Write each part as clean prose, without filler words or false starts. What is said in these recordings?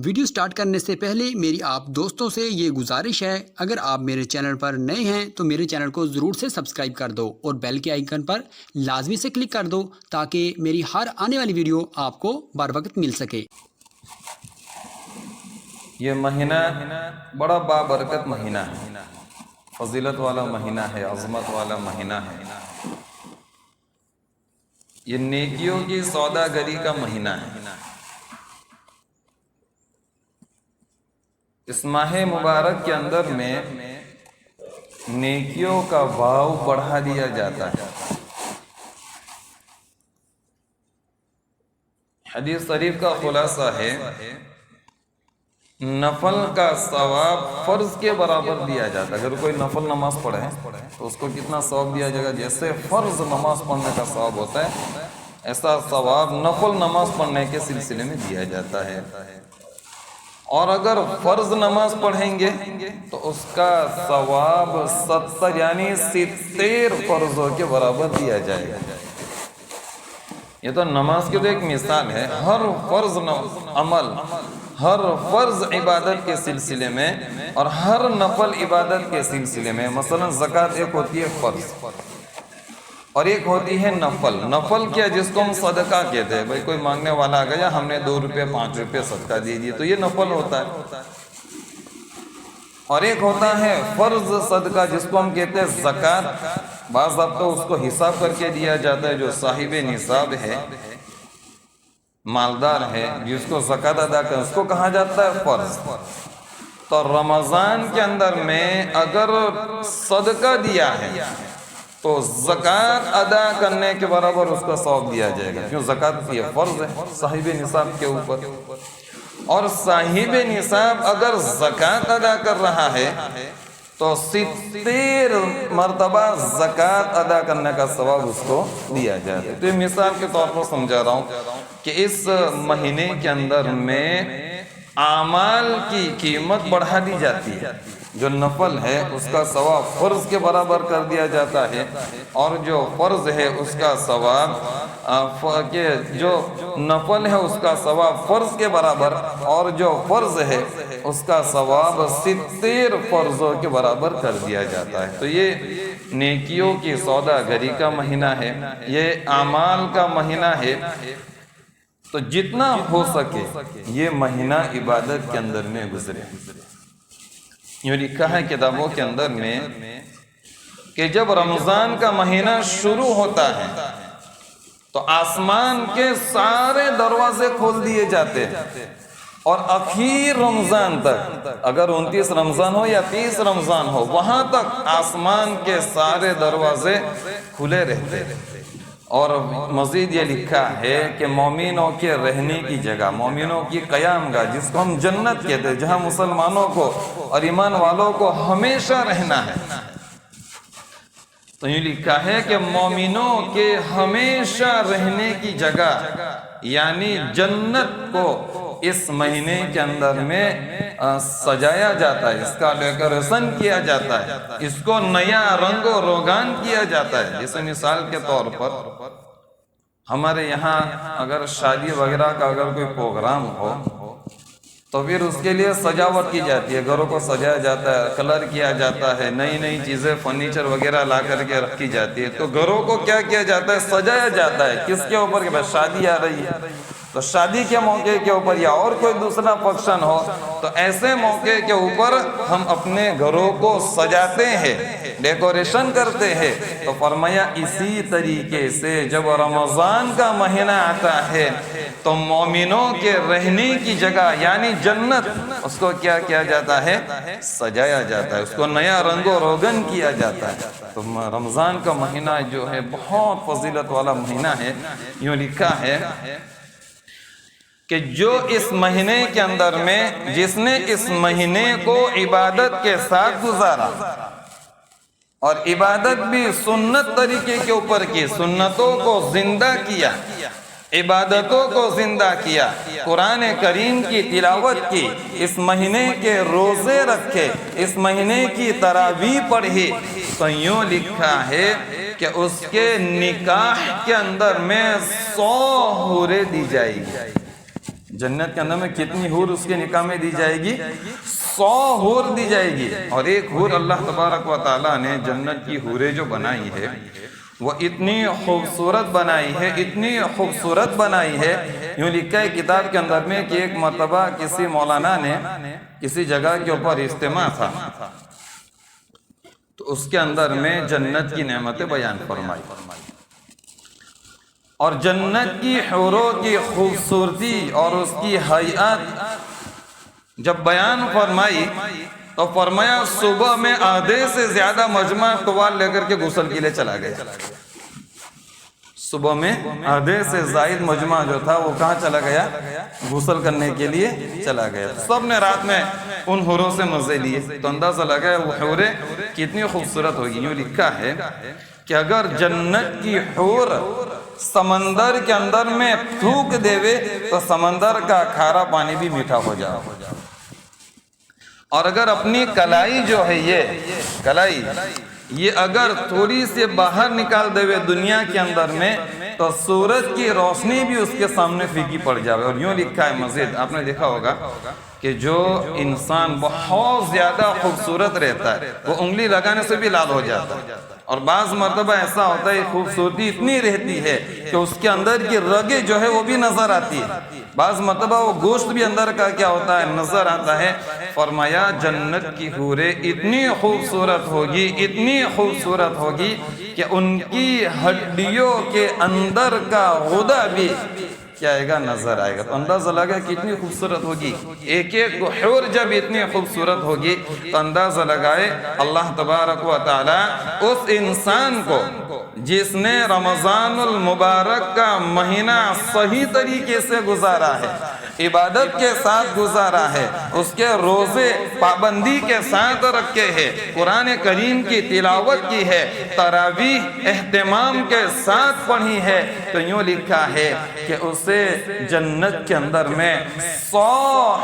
Video start کرنے سے پہلے میری آپ دوستوں سے یہ گزارش ہے، اگر آپ میرے چینل پر نئے ہیں تو میرے چینل کو ضرور سے سبسکرائب کر دو اور بیل کے آئیکن پر لازمی سے کلک کر دو تاکہ میری ہر آنے والی ویڈیو آپ کو بر وقت مل سکے۔ یہ مہینہ بڑا بابرکت مہینہ ہے، فضیلت والا مہینہ ہے، عظمت والا مہینہ ہے۔ یہ نیکیوں کی سوداگری کا مہینہ ہے۔ اس ماہ مبارک کے اندر میں نیکیوں کا بھاؤ بڑھا دیا جاتا ہے۔ حدیث شریف کا خلاصہ ہے، نفل کا ثواب فرض کے برابر دیا جاتا ہے۔ اگر کوئی نفل نماز پڑھے تو اس کو کتنا ثواب دیا جائے گا؟ جیسے فرض نماز پڑھنے کا ثواب ہوتا ہے، ایسا ثواب نفل نماز پڑھنے کے سلسلے میں دیا جاتا ہے۔ اور اگر فرض نماز پڑھیں گے تو اس کا ثواب 70 یعنی 70 فرضوں کے برابر دیا جائے گا۔ یہ تو نماز کی تو ایک مثال ہے۔ ہر فرض عمل، ہر فرض عبادت کے سلسلے میں اور ہر نفل عبادت کے سلسلے میں، مثلا زکوٰۃ ایک ہوتی ہے فرض اور ایک ہوتی ہے نفل۔ نفل کیا؟ جس کو ہم صدقہ کہتے ہیں، بھائی کوئی مانگنے والا آ گیا، ہم نے 2 روپے 5 روپے صدقہ دے دیے تو یہ نفل ہوتا ہے۔ اور ایک ہوتا ہے فرض صدقہ جس کو ہم کہتے ہیں زکوٰۃ۔ بعض اب تو اس کو حساب کر کے دیا جاتا ہے، جو صاحب نصاب ہے، مالدار ہے، جس کو زکوٰۃ ادا کرے، اس کو کہا جاتا ہے فرض۔ تو رمضان کے اندر میں اگر صدقہ دیا ہے تو زکوٰۃ ادا کرنے کے برابر اس کا ثواب دیا جائے گا، کیوں؟ زکوٰۃ یہ فرض ہے صاحب نصاب کے اوپر۔ اور صاحب نصاب اگر زکوٰۃ ادا کر رہا ہے تو 70 مرتبہ زکوٰۃ ادا کرنے کا ثواب اس کو دیا جاتا ہے۔ تو یہ مثال کے طور پر سمجھا رہا ہوں کہ اس مہینے کے اندر میں اعمال کی قیمت بڑھا دی جاتی ہے۔ جو نفل ہے اس کا ثواب فرض کے برابر کر دیا جاتا ہے، اور جو فرض ہے اس کا ثواب جو نفل ہے اس کا ثواب فرض کے برابر، اور جو فرض ہے اس کا ثواب 70 فرضوں کے برابر کر دیا جاتا ہے۔ تو یہ نیکیوں کی سوداگری کا مہینہ ہے، یہ اعمال کا مہینہ ہے۔ تو جتنا ہو سکے یہ مہینہ عبادت کے اندر میں گزرے۔ یوں لکھا ہے کتابوں کے اندر میں کہ جب رمضان کا مہینہ شروع ہوتا ہے تو آسمان کے سارے دروازے کھول دیے جاتے ہیں، اور اخیر رمضان تک، اگر 29 رمضان ہو یا 30 رمضان ہو، وہاں تک آسمان کے سارے دروازے کھلے رہتے ہیں۔ اور مزید یہ لکھا ہے کہ مومنوں کے رہنے کی جگہ، مومنوں کی قیام گاہ، جس کو ہم جنت کہتے ہیں، جہاں مسلمانوں کو اور ایمان والوں کو ہمیشہ رہنا ہے، تو یہ لکھا ہے کہ مومنوں کے ہمیشہ رہنے کی جگہ یعنی جنت کو اس مہینے کے اندر میں سجایا جاتا ہے، اس کا ڈیکوریشن کیا جاتا ہے، اس کو نیا رنگ و روگان کیا جاتا ہے۔ جیسے مثال کے طور پر ہمارے یہاں اگر شادی وغیرہ کا اگر کوئی پروگرام ہو تو پھر اس کے لیے سجاوٹ کی جاتی ہے، گھروں کو سجایا جاتا ہے، کلر کیا جاتا ہے، نئی نئی چیزیں فرنیچر وغیرہ لا کر کے رکھی جاتی ہے۔ تو گھروں کو کیا کیا جاتا ہے؟ سجایا جاتا ہے۔ کس کے اوپر؟ کہ بس شادی آ رہی ہے تو شادی کے موقع کے اوپر یا اور کوئی دوسرا فنکشن ہو تو ایسے موقع کے اوپر ہم اپنے گھروں کو سجاتے ہیں، ڈیکوریشن کرتے ہیں۔ تو فرمایا اسی طریقے سے جب رمضان کا مہینہ آتا ہے تو مومنوں کے رہنے کی جگہ یعنی جنت، اس کو کیا کیا جاتا ہے؟ سجایا جاتا ہے، اس کو نیا رنگ و روگن کیا جاتا ہے۔ تو رمضان کا مہینہ جو ہے بہت فضیلت والا مہینہ ہے۔ یوں لکھا ہے کہ جو اس مہینے کے اندر میں جس نے اس مہینے کو عبادت کے ساتھ گزارا اور عبادت بھی سنت طریقے کے اوپر کی، سنتوں کو زندہ کیا، عبادتوں کو زندہ کیا، قرآن کریم کی تلاوت کی، اس مہینے کے روزے رکھے، اس مہینے کی تراویح پڑھی، تو یوں لکھا ہے کہ اس کے نکاح کے اندر میں 100 حوریں دی جائے گی۔ جنت کے اندر میں کتنی حور اس کے نکاح میں دی جائے گی؟ 100 حور دی جائے گی. اور ایک حور اللہ تبارک و تعالیٰ نے جنت کی حوریں جو بنائی ہے وہ اتنی خوبصورت بنائی ہے، اتنی خوبصورت بنائی ہے. یوں لکھا ہے کتاب کے اندر میں کہ ایک مرتبہ کسی مولانا نے کسی جگہ کے اوپر اجتماع تھا تو اس کے اندر میں جنت کی نعمتیں بیان فرمائی، اور جنت کی حوروں کی خوبصورتی اور اس کی حیات جب بیان فرمائی تو فرمایا صبح میں آدھے سے زیادہ مجمع ٹوال لے کر کے غسل کے لیے چلا گیا. صبح میں آدھے سے زائد مجمع جو تھا وہ کہاں چلا گیا؟ غسل کرنے کے لیے چلا گیا. سب نے رات میں ان حوروں سے مزے لیے تو اندازہ لگا وہ حوریں کتنی خوبصورت ہوگی. یوں لکھا ہے کہ اگر جنت کی حور سمندر کے اندر میں تھوک دیوے تو سمندر کا کھارا پانی بھی میٹھا ہو جائے، اور اگر اپنی کلائی جو ہے یہ کلائی یہ اگر تھوڑی سی باہر نکال دے دنیا کے اندر میں تو سورج کی روشنی بھی اس کے سامنے پھیکی پڑ جائے. اور یوں لکھا ہے مزید آپ نے دیکھا ہوگا کہ جو انسان بہت زیادہ خوبصورت رہتا ہے وہ انگلی لگانے سے بھی لال ہو جاتا ہے، اور بعض مرتبہ ایسا ہوتا ہے خوبصورتی اتنی رہتی ہے کہ اس کے اندر کی رگیں جو ہے وہ بھی نظر آتی ہے، بعض مرتبہ وہ گوشت بھی اندر کا کیا ہوتا ہے نظر آتا ہے. فرمایا جنت کی حوریں اتنی خوبصورت ہوگی، اتنی خوبصورت ہوگی کہ ان کی ہڈیوں کے اندر کا غدہ بھی کیا آئے گا نظر آئے گا. تو اندازہ لگا کتنی خوبصورت ہوگی. ایک ایک حور جب اتنی خوبصورت ہوگی تو اندازہ لگائے اللہ تبارک و تعالی اس انسان کو جس نے رمضان المبارک کا مہینہ صحیح طریقے سے گزارا ہے، عبادت کے ساتھ گزارا ہے، اس کے روزے پابندی کے ساتھ رکھے ہیں، قرآن کریم کی تلاوت کی ہے، تراویح اہتمام کے ساتھ پڑھی ہے، تو یوں لکھا ہے کہ اسے جنت کے اندر میں 100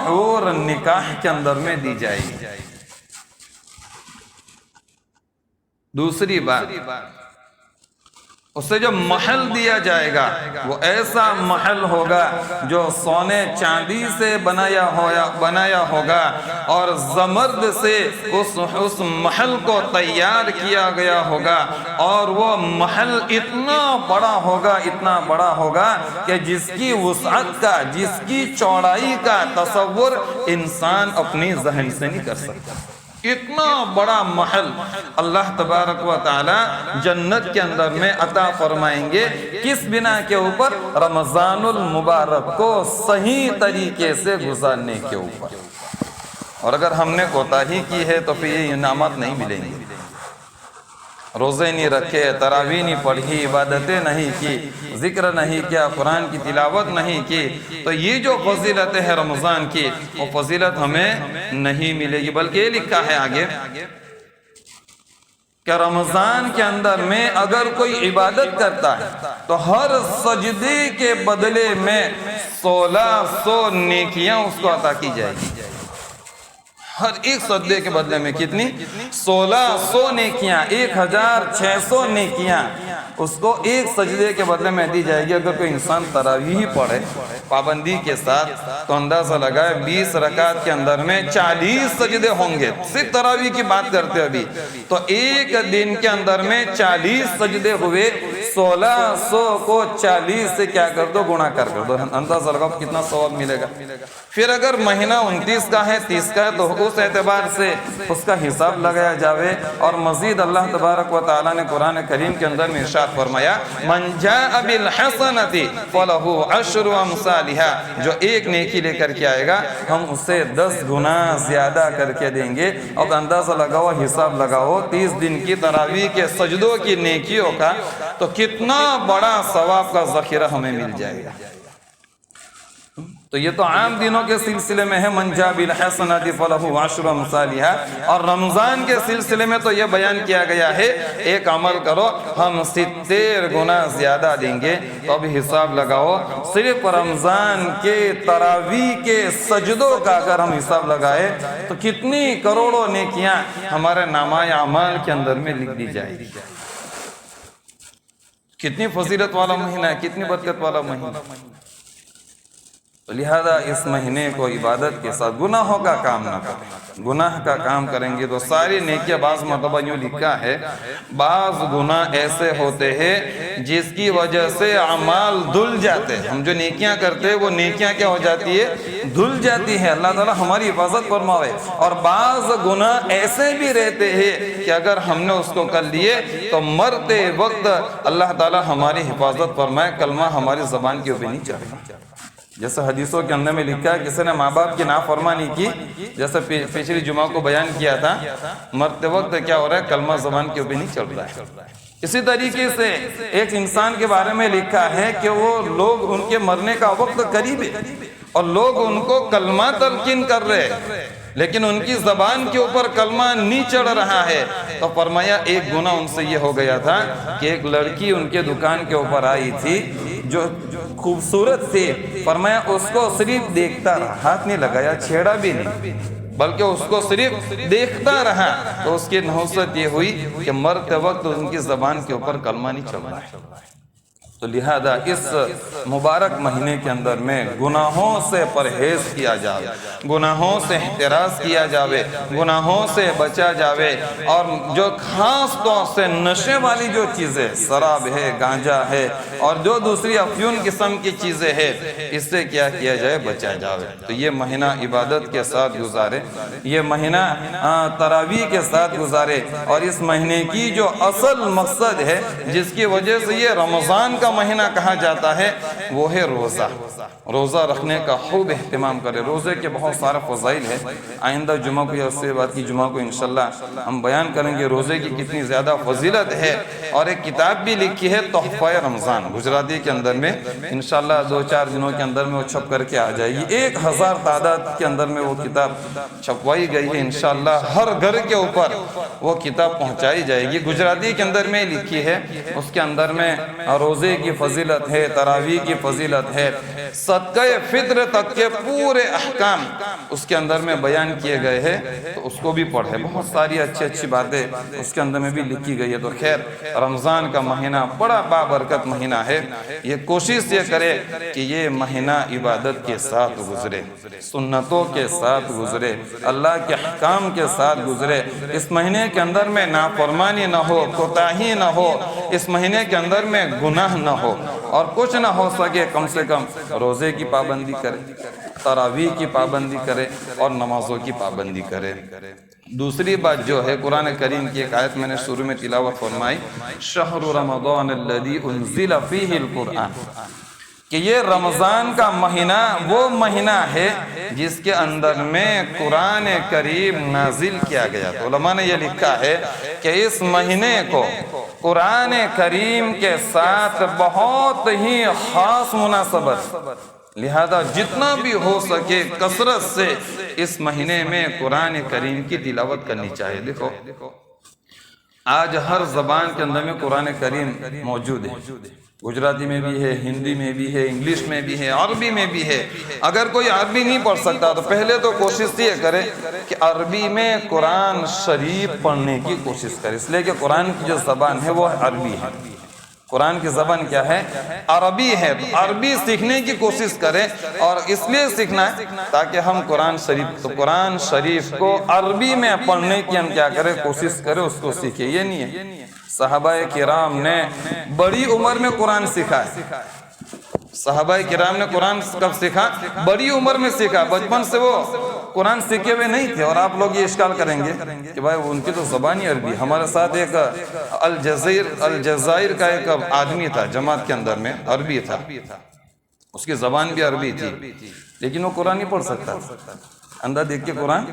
حور نکاح کے اندر میں دی جائے گی. دوسری بات، اسے جو محل دیا جائے گا وہ ایسا محل ہوگا جو سونے چاندی سے بنایا ہوگا، اور زمرد سے اس محل کو تیار کیا گیا ہوگا، اور وہ محل اتنا بڑا ہوگا کہ جس کی وسعت کا، جس کی چوڑائی کا تصور انسان اپنی ذہن سے نہیں کر سکتا. اتنا بڑا محل اللہ تبارک و تعالی جنت کے اندر میں عطا فرمائیں گے. کس بنا کے اوپر؟ رمضان المبارک کو صحیح طریقے سے گزارنے کے اوپر. اور اگر ہم نے کوتاہی کی ہے تو پھر یہ انعامات نہیں ملیں گے. روزے نہیں رکھے، تراویح نہیں پڑھی، عبادتیں نہیں کی، ذکر نہیں کیا، قرآن کی تلاوت نہیں کی، تو یہ جو فضیلت ہے رمضان کی وہ فضیلت ہمیں نہیں ملے گی. بلکہ یہ لکھا ہے آگے کہ رمضان کے اندر میں اگر کوئی عبادت کرتا ہے تو ہر سجدے کے بدلے میں 1600 نیکیاں اس کو عطا کی جائے گی. ہر ایک سجدے کے بدلے میں کتنی؟ 1600 نیکیاں، 1600 نیکیاں اس کو ایک سجدے کے بدلے میں دی جائے گی. اگر کوئی انسان تراویح پڑھے پابندی کے ساتھ تو اندازہ لگائے 20 رکعت کے اندر میں 40 سجدے ہوں گے. صرف تراویح کی بات کرتے ابھی تو ایک دن کے اندر میں 40 سجدے ہوئے. 1600 کو 40 سے کیا کر دو؟ گنا کر دو. اندازہ لگاؤ کتنا ثواب ملے گا. پھر اگر مہینہ 29 کا ہے 30 کا ہے تو اس اعتبار سے اس کا حساب لگایا جاوے. اور مزید اللہ تبارک و تعالیٰ نے قرآن کریم کے اندر میں ارشاد فرمایا من جاء بالحسنۃ فلہ عشر امثالها، جو ایک نیکی لے کر کے آئے گا ہم اسے 10 گنا زیادہ کر کے دیں گے. اور اندازہ لگاؤ، حساب لگاؤ 30 دن کی تراویح کے سجدوں کی نیکیوں کا تو کتنا بڑا ثواب کا ذخیرہ ہمیں مل جائے گا. تو یہ تو عام دنوں کے سلسلے میں ہے من جاء بالحسنۃ فلہ عشر امثالها، اور رمضان کے سلسلے میں تو یہ بیان کیا گیا ہے ایک عمل کرو ہم 70 گنا زیادہ دیں گے. تو اب حساب لگاؤ صرف رمضان کے تراویح کے سجدوں کا اگر ہم حساب لگائے تو کتنی کروڑوں نیکیاں ہمارے نامہ اعمال کے اندر میں لکھ دی جائے گی. کتنی فضیلت والا مہینہ ہے، کتنی برکت والا مہینہ. تو لہذا اس مہینے کو عبادت کے ساتھ گناہوں کا کام نہ کریں. گناہ کا کام کریں گے تو ساری نیکیاں، بعض مرتبہ یوں لکھا ہے بعض گناہ ایسے ہوتے ہیں جس کی وجہ سے اعمال دھل جاتے ہیں. ہم جو نیکیاں کرتے ہیں وہ نیکیاں کیا ہو جاتی ہے؟ دھل جاتی ہے. اللہ تعالیٰ ہماری حفاظت فرماوے. اور بعض گناہ ایسے بھی رہتے ہیں کہ اگر ہم نے اس کو کر لیے تو مرتے وقت اللہ تعالیٰ ہماری حفاظت فرمائے، کلمہ ہماری زبان کے اوپر نہیں چڑھتا. جیسے حدیثوں کے اندر میں لکھا ہے کسی نے ماں باپ کی نافرمانی کی، جیسے پچھلی جمعہ کو بیان کیا تھا، مرتے وقت کیا ہو رہا ہے؟ کلمہ زبان کے اوپر نہیں چل رہا ہے. اسی طریقے سے ایک انسان کے بارے میں لکھا ہے کہ وہ لوگ ان کے مرنے کا وقت قریب ہے اور لوگ ان کو کلمہ تلقین کر رہے ہیں لیکن ان کی زبان کے اوپر کلمہ نہیں چڑھ رہا ہے. تو فرمایا ایک گناہ ان سے یہ ہو گیا تھا کہ ایک لڑکی ان کے دکان کے اوپر آئی تھی جو خوبصورت تھی. فرمایا اس کو صرف دیکھتا رہا، ہاتھ نہیں لگایا، چھیڑا بھی نہیں، بلکہ اس کو صرف دیکھتا رہا. تو اس کی نحوست یہ ہوئی کہ مرتے وقت ان کی زبان کے اوپر کلمہ نہیں چل رہا ہے. تو لہذا اس مبارک مہینے کے اندر میں گناہوں سے پرہیز کیا جائے، گناہوں سے احتراز کیا جاوے، گناہوں سے بچا جاوے. اور جو خاص طور سے نشے والی جو چیزیں، شراب ہے، گانجا ہے اور جو دوسری افیون قسم کی چیزیں ہیں، اس سے کیا جائے؟ بچا جاوے. تو یہ مہینہ عبادت کے ساتھ گزارے، یہ مہینہ تراویح کے ساتھ گزارے. اور اس مہینے کی جو اصل مقصد ہے جس کی وجہ سے یہ رمضان کا مہینہ کہا جاتا ہے وہ ہے روزہ. روزہ رکھنے کا خوب اہتمام کرے. روزے کے بہت سارے فضائل ہیں. آئندہ جمعہ کو یا اس سے بعد کی جمعہ کو انشاءاللہ ہم بیان کریں گے روزے کی کتنی زیادہ فضیلت ہے. اور ایک کتاب بھی لکھی ہے تحفہ رمضان، گجراتی کے اندر میں، انشاءاللہ 2-4 دنوں کے اندر میں وہ چھپ کر کے آ جائے گی. 1000 تعداد کے اندر میں وہ کتاب چھپوائی گئی ہے. انشاءاللہ ہر گھر کے اوپر وہ کتاب پہنچائی جائے گی. گجراتی کے اندر میں لکھی ہے. اس کے اندر میں روزے کی فضیلت ہے، تراویح کی فضیلت ہے، صدقہ فطر تک کے پورے احکام اس کے اندر میں بیان کیے گئے ہیں. تو اس کو بھی پڑھے. بہت ساری اچھی باتیں اس کے اندر میں بھی لکھی گئی ہے. تو خیر، رمضان کا مہینہ بڑا بابرکت مہینہ ہے. یہ کوشش یہ کرے کہ یہ مہینہ عبادت کے ساتھ گزرے، سنتوں کے ساتھ گزرے، اللہ کے احکام کے ساتھ گزرے. اس مہینے کے اندر میں نافرمانی نہ ہو، کوتاہی نہ ہو. اس مہینے کے اندر میں گناہ نہ ہو. اور کچھ نہ ہو سکے کم سے کم روزے کی پابندی کرے، تراویح کی پابندی کرے اور نمازوں کی پابندی کرے. دوسری بات جو ہے، قرآن کریم کی ایک آیت میں نے شروع میں تلاوت فرمائی، شہر رمضان الذی انزل فیہ القرآن، کہ یہ رمضان کا مہینہ وہ مہینہ ہے جس کے اندر میں قرآن کریم نازل کیا گیا. تو علماء نے یہ لکھا ہے کہ اس مہینے کو قرآن کریم کے ساتھ بہت ہی خاص مناسبت، لہذا جتنا بھی ہو سکے کثرت سے اس مہینے میں قرآن کریم کی تلاوت کرنی چاہیے. دیکھو آج ہر زبان کے اندر میں قرآن کریم موجود ہے. گجراتی میں بھی ہے، ہندی میں بھی ہے، انگلش میں بھی ہے، عربی میں بھی ہے. اگر کوئی عربی نہیں پڑھ سکتا تو پہلے تو کوشش یہ کرے کہ عربی میں قرآن شریف پڑھنے کی کوشش کرے، اس لیے کہ قرآن کی جو زبان ہے وہ عربی ہے. قرآن کی زبان کیا ہے؟ عربی ہے. تو عربی سیکھنے کی کوشش کرے. اور اس لیے سیکھنا ہے تاکہ ہم قرآن شریف کو عربی میں پڑھنے کی ہم کیا کرے؟ کوشش کرے، اس کو سیکھے. یہ نہیں ہے صحابہ کرام نے بڑی عمر میں قرآن سیکھا ہے. صحابہ کرام نے قرآن کب سیکھا؟ بڑی عمر میں سیکھا. بچپن سے وہ قرآن سیکھے ہوئے نہیں تھے. اور آپ لوگ یہ اشکال کریں گے کہ بھائی ان کی تو زبانی عربی. ہمارے ساتھ ایک الجزائر کا ایک آدمی تھا جماعت کے اندر میں، عربی تھا، اس کی زبان بھی عربی تھی، لیکن وہ قرآن نہیں پڑھ سکتا. اندھا دیکھ کے قرآن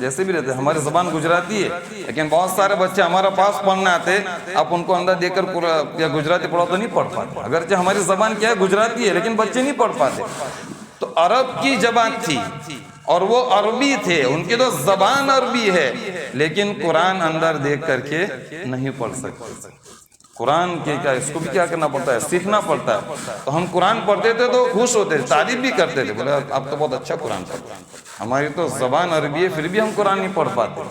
جیسے بھی رہتے. ہماری زبان گجراتی ہے لیکن بہت سارے بچے ہمارے پاس پڑھنے آتے، آپ ان کو اندھا دیکھ کر گجراتی پڑھو تو نہیں پڑھ پاتے. اگرچہ ہماری زبان کیا ہے؟ گجراتی ہے، لیکن بچے نہیں پڑھ پاتے. تو عرب کی زبان تھی اور وہ عربی تھے، ان کی تو زبان عربی ہے، لیکن قرآن اندر دیکھ کر کے نہیں پڑھ سکتے. قرآن کے کیا اس کو بھی کیا کرنا پڑتا ہے، سیکھنا پڑتا ہے. تو ہم قرآن پڑھتے تھے تو خوش ہوتے تھے، تعریف بھی کرتے تھے، بولے آپ تو بہت اچھا قرآن پڑھتے ہیں. ہماری تو زبان عربی ہے پھر بھی ہم قرآن نہیں پڑھ پاتے.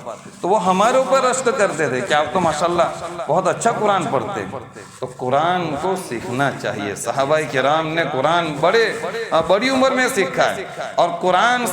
تو وہ ہمارے اوپر رشک کرتے تھے کہ آپ تو ماشاءاللہ بہت اچھا قرآن پڑھتے ہیں. تو قرآن کو سیکھنا چاہیے. صحابہ کرام نے قرآن بڑی عمر میں سیکھا ہے، اور قرآن